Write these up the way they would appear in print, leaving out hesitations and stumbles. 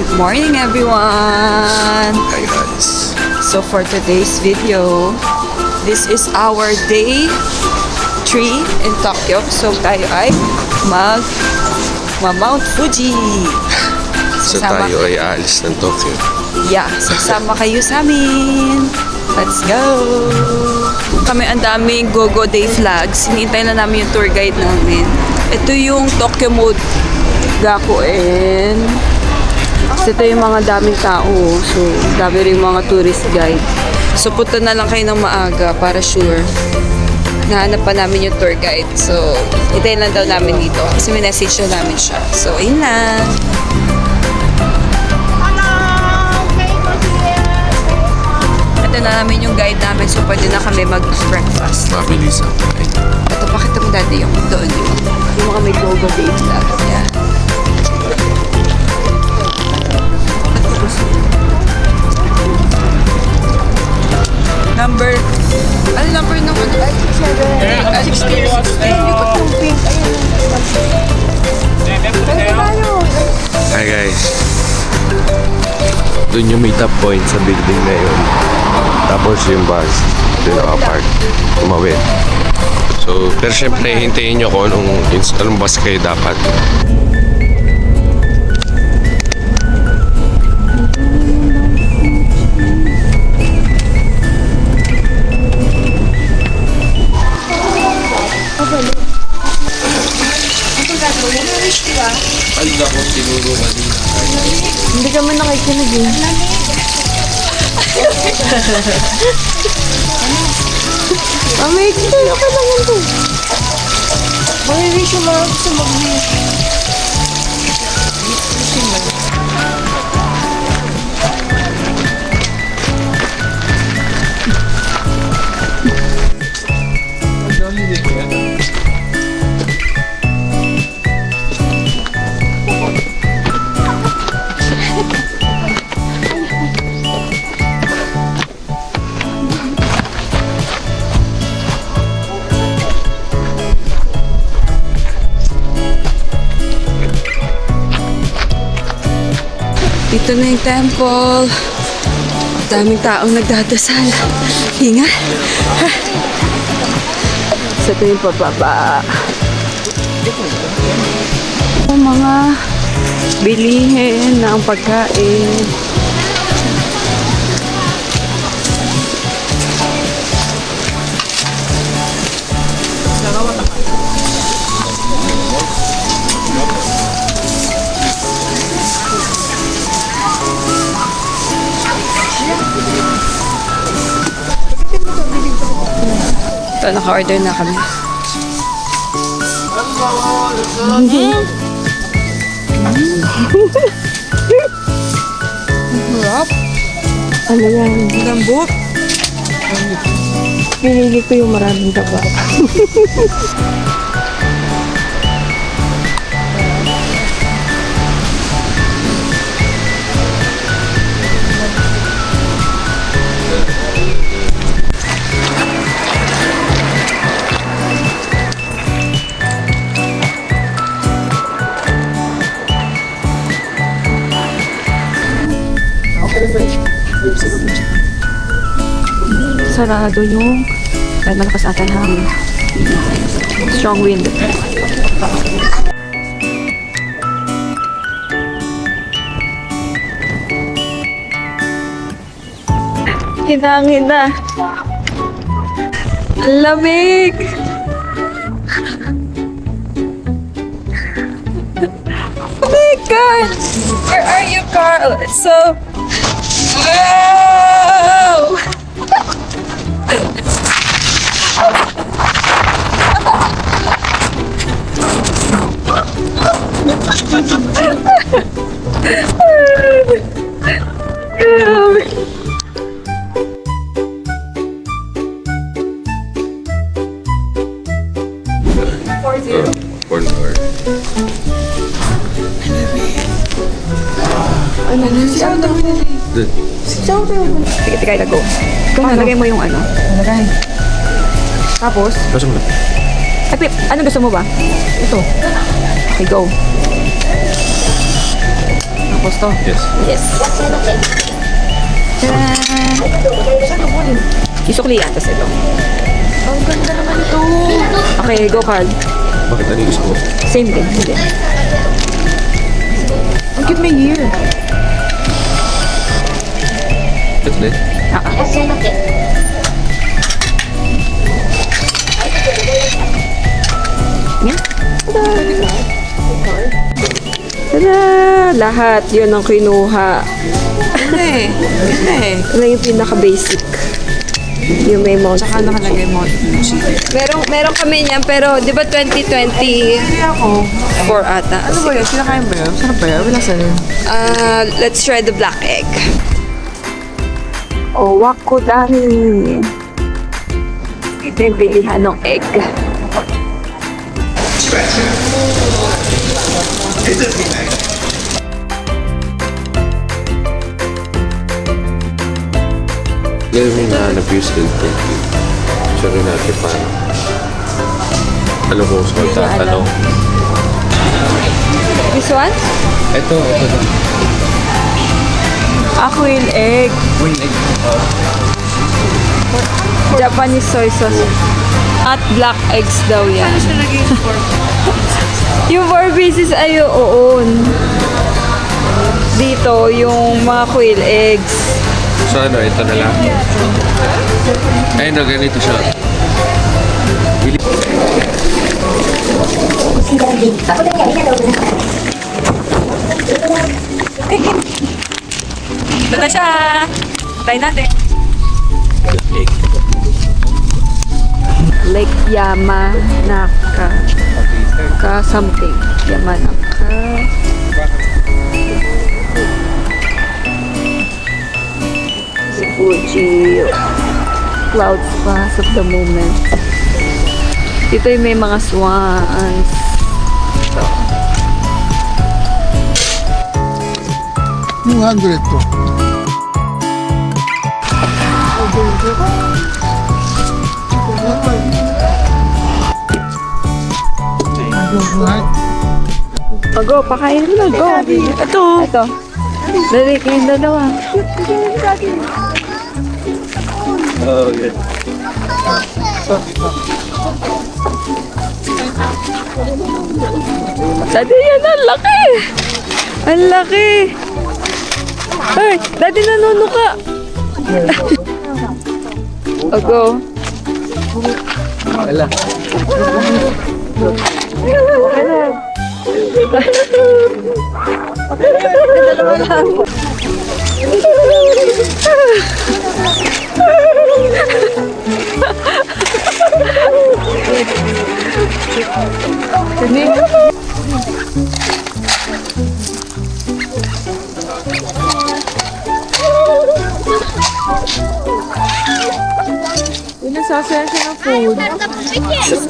Good morning, everyone! Hi guys. So for today's video, this is our day 3 in Tokyo. So tayo ay Mount Fuji. So tayo ay aalis ng Tokyo. Yeah, sasama kayo sa amin. Let's go! Kami ang daming go-go day flags. Hinihintay na namin yung tour guide namin. Ito yung Tokyo Mode Gakuen. Kasi ito yung mga daming tao. So, dami rin mga tourist guide. So, punta na lang kayo ng maaga para sure. Nahanap pa namin yung tour guide. So, hintayin lang daw namin dito. Kasi may message na namin siya. So, ayun lang. Ito na namin yung guide namin. So, pwede na kami mag-breakfast. Mabilis ang kain. Ito, pakita mo dati yung doon yung mga may go-go day flag. Yan. Number, ano number nung ano? 16. Yung pink. Hi guys. Doon yung meet up point sa building na yun. Tapos yung bus. Doon nakapark. Tumawid. So, pero syempre, hintayin nyo kung anong bus kayo dapat. Hindi ka man nakikinig eh. Mamay, kaya ka lang ito. Mamay, siya marami sa mag-meet. Dito na yung temple. Daming taong nagdadasal. Hinga. Sa ito yung pababa. Ang mga bilihin ng pagkain. Ito, naka-order na kami. Harap. Ano yan? Lambot. Pinili ko yung maraming taba. Sarado yung dahil malakas ata yung hangin. Strong wind. Hinangin na. Ang lamig! Oh my God! Where are you, Carl? It's so... Oh! Grabe. Corn bar. Ano na siya? Doon. Sige, tigay na go. Ikaw na, lagay mo yung ano. Lagay. Tapos, Basta mo na. ay, Pip, ano gusto mo ba? Ito. Okay, go. Gusto? Yes. Yes. Tadaan! Isukli yata sila. Ang ganda naman ito. Okay, go Carl. Bakit ano yung gusto mo? Same din. Hindi. Ang cute may year. Ito din. Tada! Lahat yun ang kinuha. Hindi. Hindi. Ano yung pinaka-basic? Yung may mount. Tsaka nakalagay mo. Meron kami niyan, pero di ba 2020 Ako. 4 ata? Ano ba yun? Sinakain ba yun? Sarap ba yun? Wala sa'yo. Let's try the black egg. Oh, wakudani. Ito yung bilihan ng egg. Ganun yung nahanap yung skill thank you. Sorry natin paano. Alam mo, sa magtatanong. This one? Ito na. Quail egg. Wing egg. Japanese soy sauce. At black eggs daw yan. Yung 4 pieces ay oon. Dito, yung mga quail eggs. So ano, ito na lang. Ayun na, ganito siya. Ito na siya. Try natin. Egg. Like Yamanaka. Ka something. Yamanaka. Fuji. Clouds pass of the moment. Dito yung may mga swans. Ito. 200 to. Go, pakain mo na. Go. Ito. Ito. Dali, kayong dalawa. Oh, good. Daddy, yan ang laki. Ang laki. Ay, Daddy, nanunuka. Go. Wala. Nasasaya siya ng food.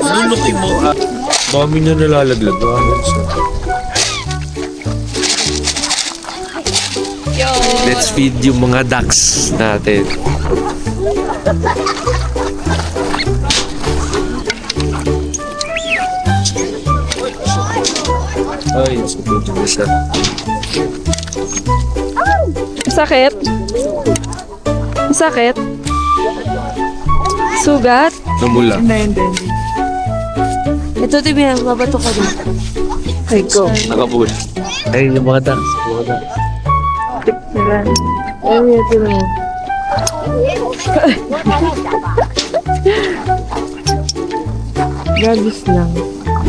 Lulukin mo. Dami na nalalaglag. Let's feed yung mga ducks natin. Ay, sagot na siya. Sakit? Sakit? Sugat? Namula. Ito, Tibi, mabato ka din. Ay, go. Nakabul. Ay, yung mga ducks. Mga ducks. Ayun, yun, Tibi. Gagis lang.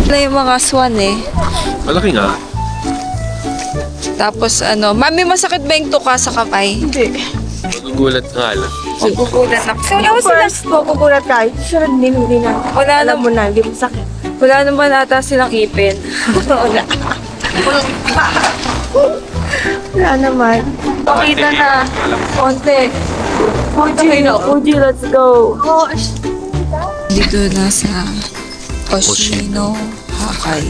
Wala yung mga swan eh. Malaki nga. Tapos ano, mami masakit ba yung tuka sa kamay? Hindi. Magugulat nga lang. Magkukulat na. Yung first mo, kukulat ka. Sure, hindi na. Wala Alam na, mo na, hindi mo sakit. wala naman ata silang ipin. Wala. Wala naman. Pakita na. Konti. Fuji, let's go. Dito na sa Oshino Hakay.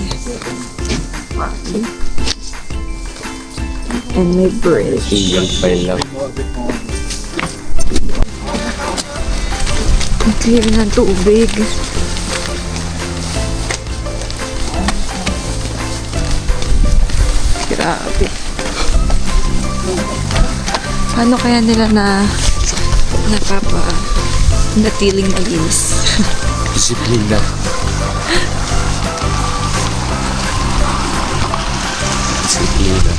And may bridge. Single file lang. Ang clear ng tubig. Grabe. Paano kaya nila natiling malinis? Disiplina. Disiplina.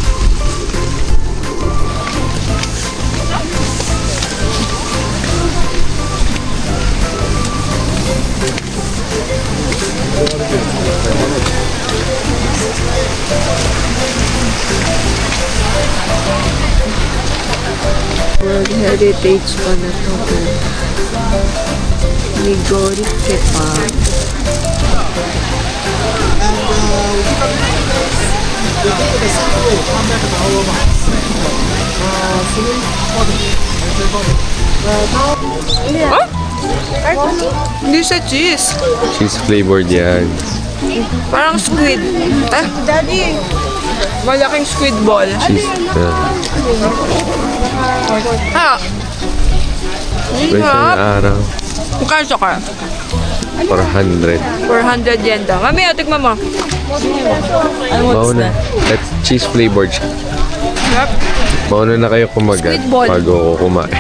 World Heritage pa na to. Nigori Kepa. Hindi siya cheese. Cheese flavored yan. Parang squid. Daddy! Malaking squid ball. Cheese. Ha? Presyo ng araw. Magkano siya ka? 400. 400 yen daw. Mami, tikman mo. Mauna. That's cheese flavored siya. Sarap. Mauna na kayo kumagat Squid ball. bago ako kumain.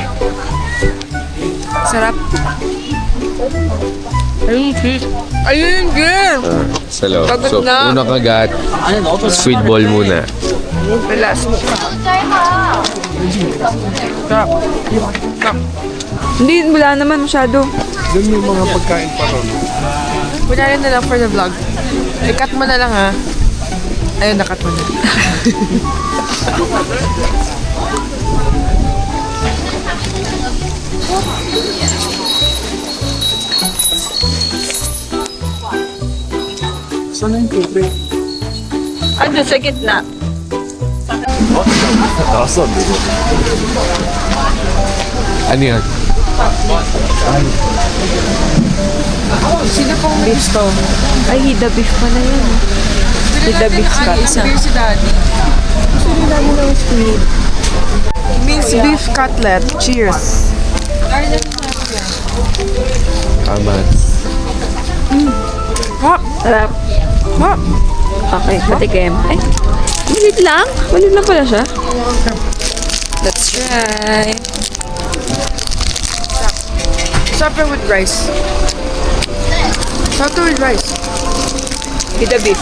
Sarap. Ayun, cheese. Ayun, girl. Sa loob. Pagod So, na. unang kagat, squid ball muna. Relax mo. Sarap. Sarap. Hindi, wala naman masyado. Doon may mga pagkain pa ron. Kunyari na lang for the vlog. I-cut mo na lang ha. Ayun, na-cut mo na. Saan yung tubig? Ano, sa gitna. Nasa, di ba? Ano yan? Sino pong beef to? Ay, hida beef pa na yan. Hida beef ka. Beer si Daddy. Minced beef cutlet. Cheers. Kamat. Sarap. Okay, patikim. Ay, malit lang. Malit lang pala siya. Let's try. Supper with rice. Supper with rice. Hida beef.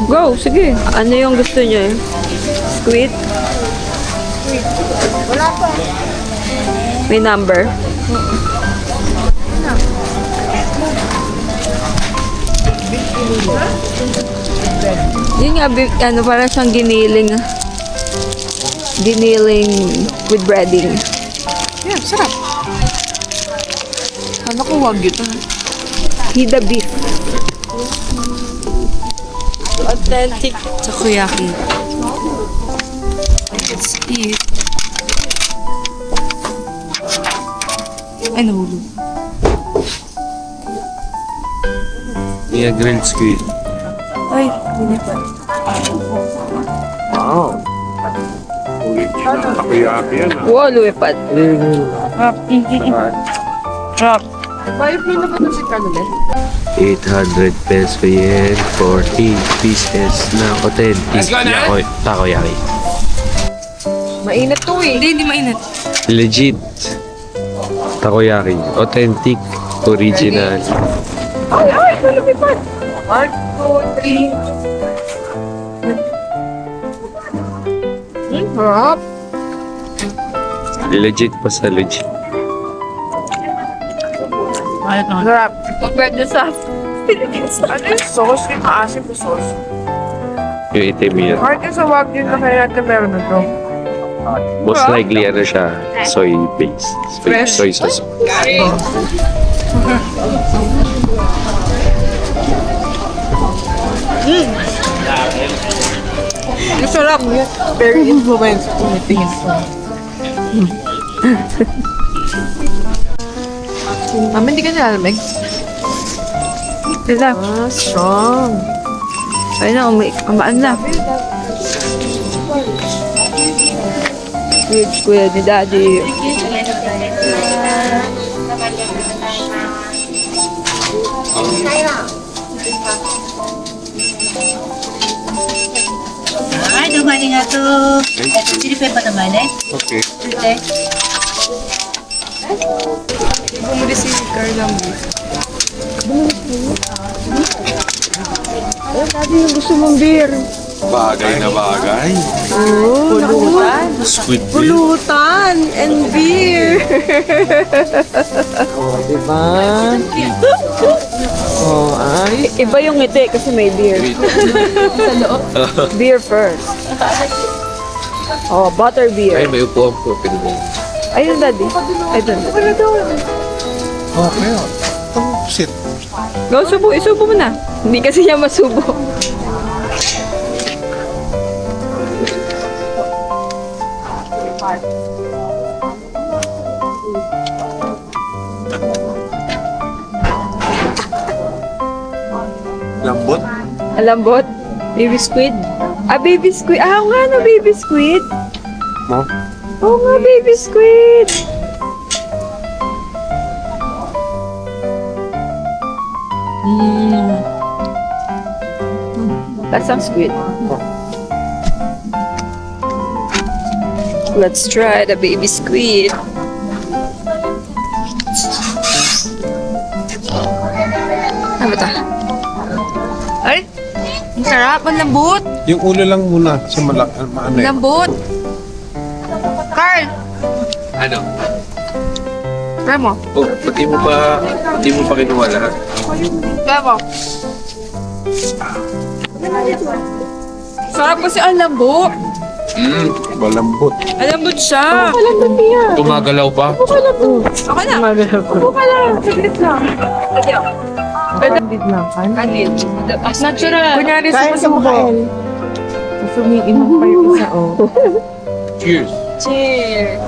Go, sige. Ano yung gusto niyo? Squid? Wala pa. May number? Yun nga, ano, parang siyang giniling. Giniling with breading. Yeah, sarap. Kala ko wag ito. Hida beef. Authentic takoyaki. Let's eat. Ay, nahulog. Mia grilled squid. Ay, hindi pa. Wow. Takoyaki yan ah. Wow, lumipad. Sarap. Bayot mo na ba ito si Carmen? 800 peso yen, 40 pieces na authentic takoyaki. Mainit to eh. Hindi mainit. Legit takoyaki. Authentic, original. Sarap. Legit pa sa legit. Sarap. Compared to sa Philippines. Ano yung sauce? Yung maasim na sauce. Yung itim yun. Kahit yung sa Wagyu na kaya natin meron na to. Most likely ano siya, soy based. Soy sauce. Yung sarap. Very influenced. Tumitingin ko. Mama, hindi ka nilalamig? Sila. Ah, strong. Ayun na, umaan na. Huge kuya ni Daddy. arigato. Chili pepper naman eh. Okay. Okay. Bumili si Carla mo. Sabi yung gusto mong beer. Bagay na bagay. Pulutan. Squid beer. Pulutan and beer. Diba? Oh, ay. Iba yung ngiti kasi may beer. Beer first. Oh, butter beer. Ay, may upuan po. Pinili. Ayun, daddy. Ayun. Okay. Sit. Go, subo. Isubo mo na. Hindi kasi niya masubo. Lambot. Alambot. Baby squid. Ah, baby squid. Ah, oo nga no, baby squid. Mo? Oo nga, baby squid. Lasang squid. Let's try the baby squid. Ano ba ito? Ay! Ang sarap, ang lambot. Yung ulo lang muna. Sa ano eh. Lambot. Carl! Ano? Try mo. Oh, pati mo pa kinuha lahat. Try mo. Sarap kasi ang lambot. Malambot. Alambot siya. Tumagalaw pa? Ako na. Upo ka lang. Saglit lang. Hindi lang. Kanin. Natural. Kunyari sa masubo. Sumiinom pa yung isa, oh. Cheers. Cheers.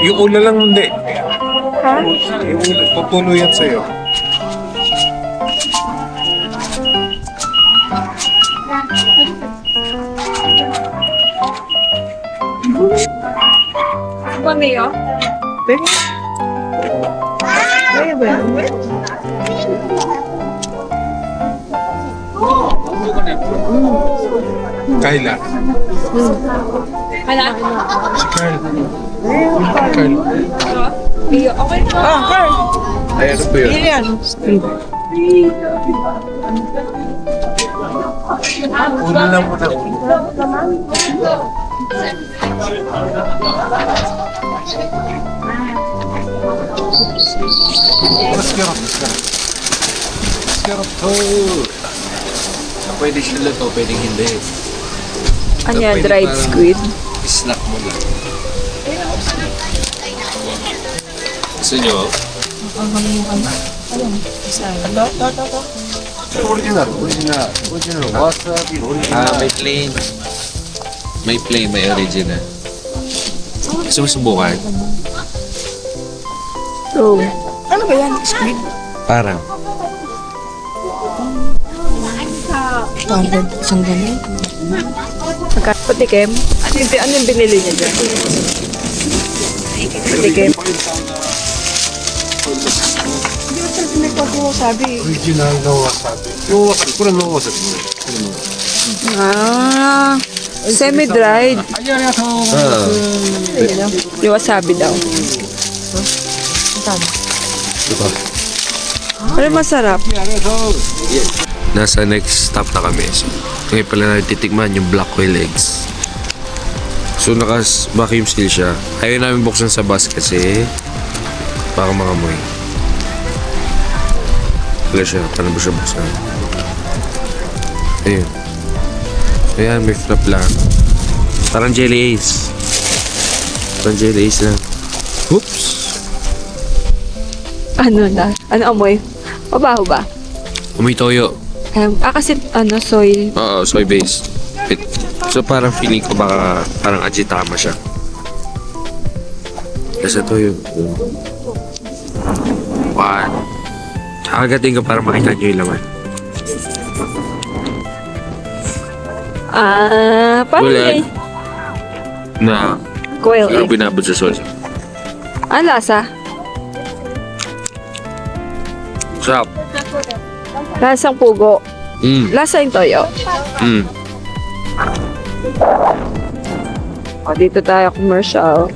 Yung ulo lang hindi. Ha? Yung ulo. Papulo yan sa'yo. Ano niyo? Kaya ba yan? Kayla. Ano? Si Carl. Carl. Iyo. Okay na. Ah, Carl! Ay, ano po yun? Yan. Ulo lang muna. Ulo. Mascarap. Mascarap to. Pwede siya luto, pwedeng hindi. Ano yan, Pwede dried parang squid? Snack mo lang. Gusto nyo? Original. Original. Original. Wasabi. Original. May plain. May plain, may original. Gusto mo subukan? Oh. Ano ba yan? Squid? Parang. Standard. Isang ganun. Patikim? Ano yung binili niya dyan? Patikim. Original na wasabi. Yung wasabi. Kurang na wasabi. Ah, semi-dried. Yung wasabi daw. Diba? Pero masarap. Nasa next stop na kami. So, ngayon pala natin titikman yung black whale eggs. So, vacuum seal siya. Ayaw namin buksan sa bus kasi baka mangamoy. Wala siya. Paano ba siya buksan? Ayun. Ayan, may flap lang. Parang jelly ace. Parang jelly ace lang. Oops! Ano na? Ano amoy? Mabaho ba? Umoy toyo. Kasi soy. Oo, soy base. So parang feeling ko baka parang ajitama siya. Kasi toyo. One. Kagating ka para makita nyo yung laman. Parang Bulag. Na, quail pero egg. binabot sa sauce. Ang lasa? Sarap. Lasang pugo. Lasa yung toyo. O, dito tayo commercial.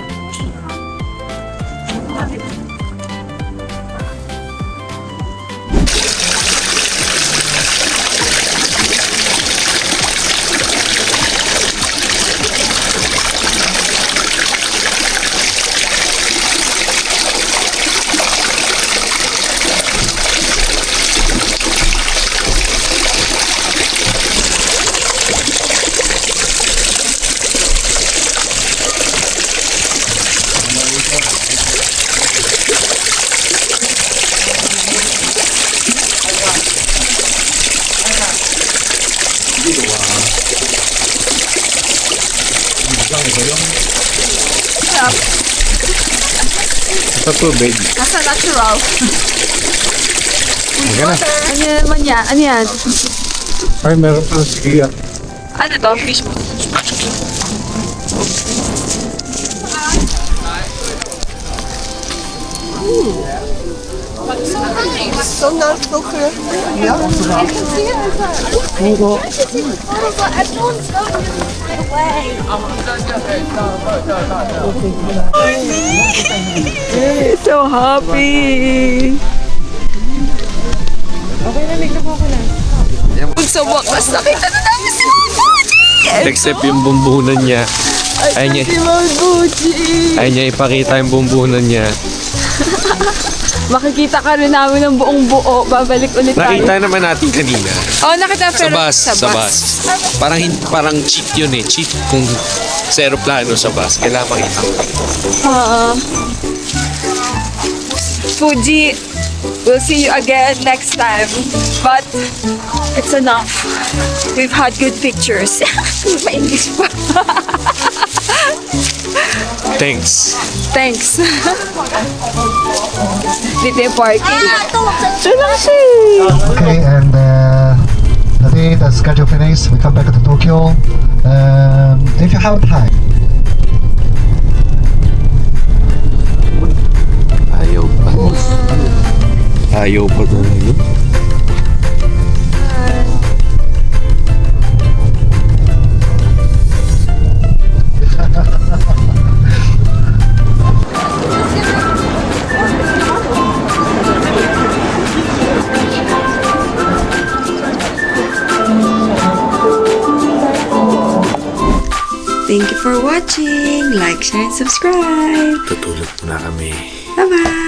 Sa tubig. Nasa natural. Sige na. Ano naman yan? Ano yan? Ay, meron pa. Sige. Ano to? Fish mo. So happy! Sa wakas, nakita na namin si Mama Fuji! Except yung bumbunan niya. Ayaw niya ipakita yung bumbunan niya. Makikita ka rin namin ng buong buo. Babalik ulit tayo. Nakita naman natin kanina. Oh, nakita Sa pero bus. Sa bus. Parang cheat yun eh. Cheat kung sa aeroplano sa bus. Kailangan makita ko. Fuji, we'll see you again next time. But it's enough. We've had good pictures. Ma-English pa. Thanks. Thanks. Dito yung parking. Okay, and the day the schedule finished, we come back to Tokyo. If you have time, Ayaw pa. Ayaw pa talaga. Thank you for watching. Like, share, and subscribe. Tutulog na kami. Bye-bye.